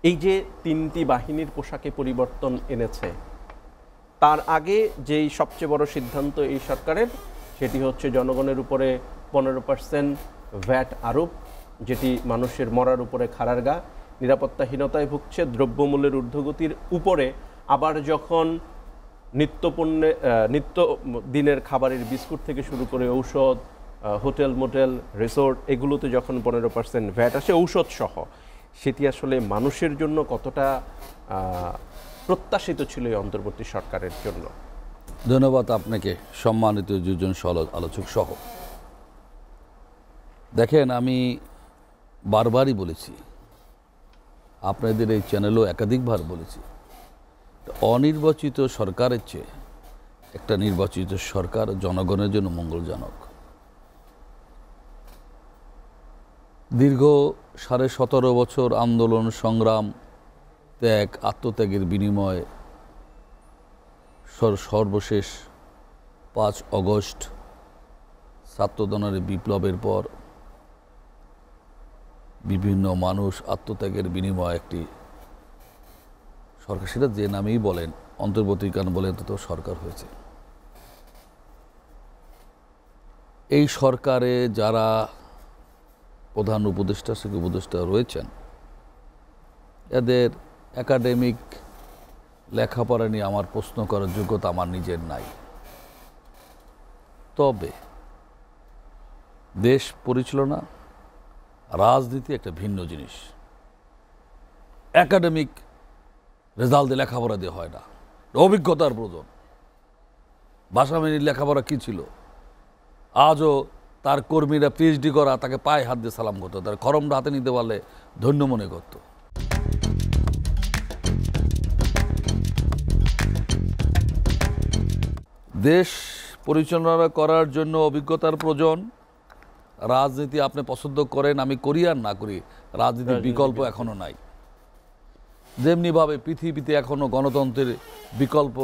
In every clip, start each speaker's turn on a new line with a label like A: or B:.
A: এই যে তিনটি বাহিনীর পোশাকে পরিবর্তন এনেছে, তার আগে যেই সবচেয়ে বড় সিদ্ধান্ত এই সরকারের, সেটি হচ্ছে জনগণের উপরে 15% ভ্যাট আরোপ, যেটি মানুষের মরার উপরে খাড়ার গা, নিরাপত্তাহীনতায় ভুগছে, দ্রব্যমূল্যের ঊর্ধ্বগতির উপরে আবার যখন নিত্য দিনের খাবারের বিস্কুট থেকে শুরু করে ঔষধ, হোটেল মোটেল রিসোর্ট, এগুলোতে যখন 15% ভ্যাট আসে ঔষধ সহ, সেটি আসলে মানুষের জন্য কতটা প্রত্যাশিত ছিল এই অন্তর্বর্তী সরকারের জন্য?
B: ধন্যবাদ আপনাকে, সম্মানিত দুজন আলোচক সহ। দেখেন, আমি বারবারই বলেছি, আপনাদের এই চ্যানেলও একাধিকবার বলেছি, অনির্বাচিত সরকারের চেয়ে একটা নির্বাচিত সরকার জনগণের জন্য মঙ্গলজনক। দীর্ঘ 17.5 বছর আন্দোলন সংগ্রাম ত্যাগ আত্মত্যাগের বিনিময়ে সর্বশেষ 5 অগস্ট ছাত্রজনের বিপ্লবের পর বিভিন্ন মানুষ আত্মত্যাগের বিনিময়ে একটি সরকার, সেটা যে নামেই বলেন, অন্তর্বর্তীকালীন বলেন, তো সরকার হয়েছে। এই সরকারে যারা প্রধান উপদেষ্টা থেকে উপদেষ্টা রয়েছেন, এদের একাডেমিক লেখাপড়া নিয়ে আমার প্রশ্ন করার যোগ্যতা আমার নিজের নাই। তবে দেশ পরিচালনা, রাজনীতি একটা ভিন্ন জিনিস। একাডেমিক রেজাল্ট দিয়ে লেখাপড়া দিয়ে হয় না, অভিজ্ঞতার প্রয়োজন। ভাষাবিনীর লেখাপড়া কী ছিল? আজও তার কর্মীরা পিএইচডি করা, তাকে পায়ে হাত দিয়ে সালাম করতো, তার খরমটা হাতে নিতে পারলে ধন্য মনে করত। দেশ পরিচালনা করার জন্য অভিজ্ঞতার প্রয়োজন। রাজনীতি আপনি পছন্দ করেন, আমি করি আর না করি, রাজনীতির বিকল্প এখনো নাই। যেমনিভাবে পৃথিবীতে এখনো গণতন্ত্রের বিকল্প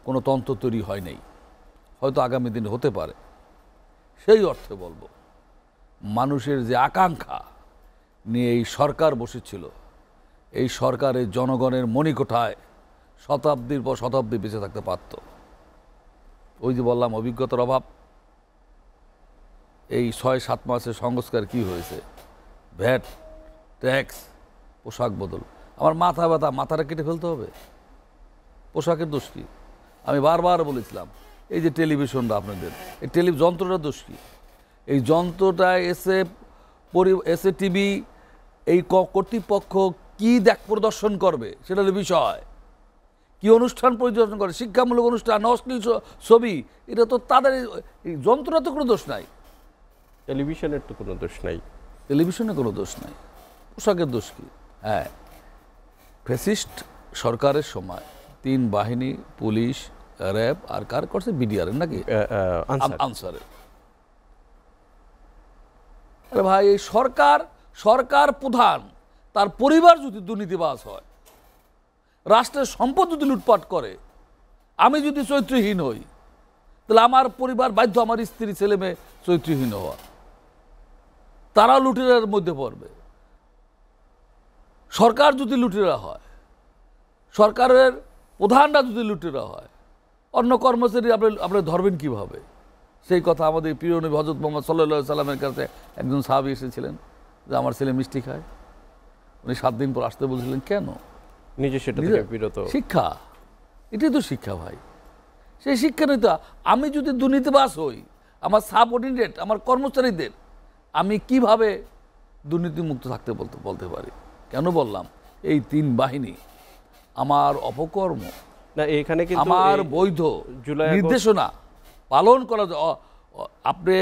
B: কোনো তন্ত্র তৈরি হয় নাই, হয়তো আগামী দিনে হতে পারে। সেই অর্থে বলবো, মানুষের যে আকাঙ্ক্ষা নিয়ে এই সরকার বসেছিল, এই সরকারের জনগণের মণিকোঠায় শতাব্দীর পর শতাব্দী বেঁচে থাকতে পারত। ওই যে বললাম, অভিজ্ঞতার অভাব। এই 6-7 মাসের সংস্কার কি হয়েছে? ভ্যাট, ট্যাক্স, পোশাক বদল। আমার মাথা ব্যথা, মাথাটা কেটে ফেলতে হবে? পোশাকের দোষ কি? আমি বারবার বলেছিলাম, এই যে টেলিভিশনটা আপনাদের, এই যন্ত্রটার দোষ কি? এই যন্ত্রটা এসে টিভি এই কর্তৃপক্ষ কি প্রদর্শন করবে সেটা হলো বিষয়। কি অনুষ্ঠান পরিদর্শন করে, শিক্ষামূলক অনুষ্ঠান, অশ্লীল ছবি, এটা তো তাদের, এই যন্ত্রটা তো কোনো দোষ নাই।
A: টেলিভিশনের তো কোনো দোষ নাই।
B: টেলিভিশনে কোনো দোষ নাই, পোশাকের দোষ কি? হ্যাঁ, ফ্যাসিস্ট সরকারের সময় 3 বাহিনী, পুলিশ, র্যাব আর কার করছে? বিডিআর নাকি আনসারের। আরে ভাই, এই সরকার প্রধান, তার পরিবার যদি দুর্নীতিবাজ হয়, রাষ্ট্রের সম্পদ যদি লুটপাট করে, আমি যদি চরিত্রহীন হই, তাহলে আমার পরিবার বাধ্য, আমার স্ত্রী ছেলে মেয়ে চরিত্রহীন হওয়া, তারা লুটেরার মধ্যে পড়বে। সরকার যদি লুটেরা হয়, সরকারের প্রধানরা যদি লুটেরা হয়, অন্য কর্মচারী আপনি ধরবেন কিভাবে? সেই কথা আমাদের প্রিয় নবী হযরত মুহাম্মদ সাল্লাল্লাহু আলাইহি সাল্লামের কাছে একজন সাহাবী এসেছিলেন যে আমার ছেলে মিষ্টি খায়। উনি 7 দিন পর আসতে বলছিলেন, কেন?
A: নিজে সেটা থেকে বিরত।
B: শিক্ষা, এটাই তো শিক্ষা ভাই। সেই শিক্ষা নেই তো। আমি যদি দুর্নীতিবাজ হই, আমার সাবঅর্ডিনেট, আমার কর্মচারীদের আমি কিভাবে দুর্নীতিমুক্ত থাকতে বলতে পারি? কেন বললাম, এই 3 বাহিনী আমার অপকর্ম
A: না, এখানে কিন্তু
B: আমার বৈধ নির্দেশনা পালন করা। আপনি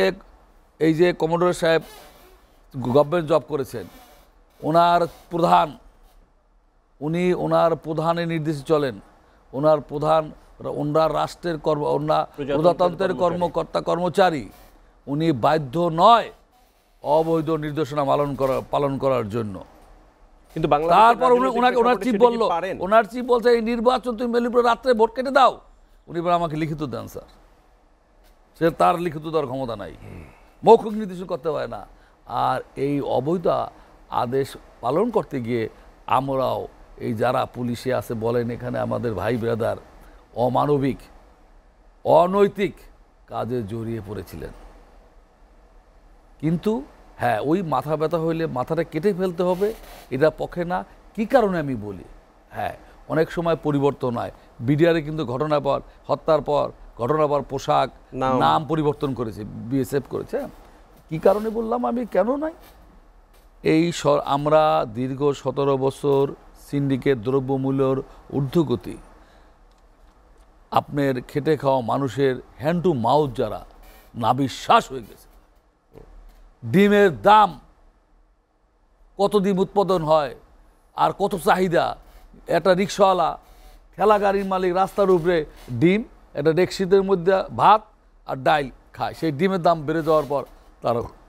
B: এই যে কমোডোর সাহেব গভর্নমেন্ট জব করেছেন, ওনার প্রধান, উনি ওনার প্রধানের নির্দেশে চলেন। ওনার রাষ্ট্রের প্রজাতন্ত্রের কর্মকর্তা কর্মচারী, উনি বাধ্য নয় অবৈধ নির্দেশনা পালন করার জন্য।
A: কিন্তু
B: তারপর ওনার চিফ বলল, ওনার চিফ বলছে এই নির্বাচন তুমি মেলিপুরে রাত্রে ভোট কেটে দাও। উনি বলে আমাকে লিখিত দেন স্যার। সে তার লিখিত দেওয়ার ক্ষমতা নাই, মৌখিক নির্দেশন করতে পারে না। আর এই অবৈধ আদেশ পালন করতে গিয়ে আমরাও এই যারা পুলিশে আছে বলেন এখানে আমাদের ভাই ব্রাদার অমানবিক অনৈতিক কাজে জড়িয়ে পড়েছিলেন। কিন্তু হ্যাঁ, ওই মাথা ব্যথা হইলে মাথাটা কেটে ফেলতে হবে, এটা পক্ষে না। কি কারণে আমি বলি, হ্যাঁ অনেক সময় পরিবর্তন হয়। বিডিআরে কিন্তু ঘটনার পর, হত্যার পর, ঘটনার পর পোশাক নাম পরিবর্তন করেছে, বিএসএফ করেছে। কি কারণে বললাম আমি, কেন নাই, এই আমরা দীর্ঘ 17 বছর সিন্ডিকেট দ্রব্যমূল্যর ঊর্ধ্বগতি, আপনার খেটে খাওয়া মানুষের হ্যান্ড টু মাউথ যারা নাবিশ্বাস হয়ে গেছে। ডিমের দাম কত ডিম উৎপাদন হয় আর কত চাহিদা, একটা রিক্সাওয়ালা ঠেলা গাড়ির মালিক রাস্তার উপরে ডিম, একটা ডেকশিতের মধ্যে ভাত আর ডাইল খায়, সেই ডিমের দাম বেড়ে যাওয়ার পর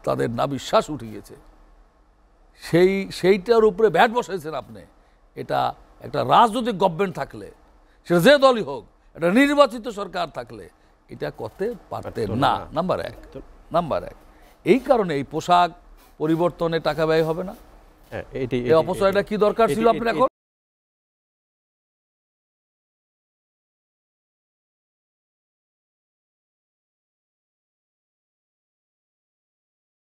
B: তাদের নাবিশ্বাস উঠে গেছে। সেইটার উপরে ভ্যাট বসাইছেন আপনি। এটা একটা রাজনৈতিক গভর্নমেন্ট থাকলে, সেটা যে দলই হোক, একটা নির্বাচিত সরকার থাকলে এটা করতে পারতেন না। নাম্বার এক, এই কারণে এই পোশাক পরিবর্তনে টাকা ব্যয় হবে না। এই অপচয়টা কি দরকার ছিল আপনার এখন?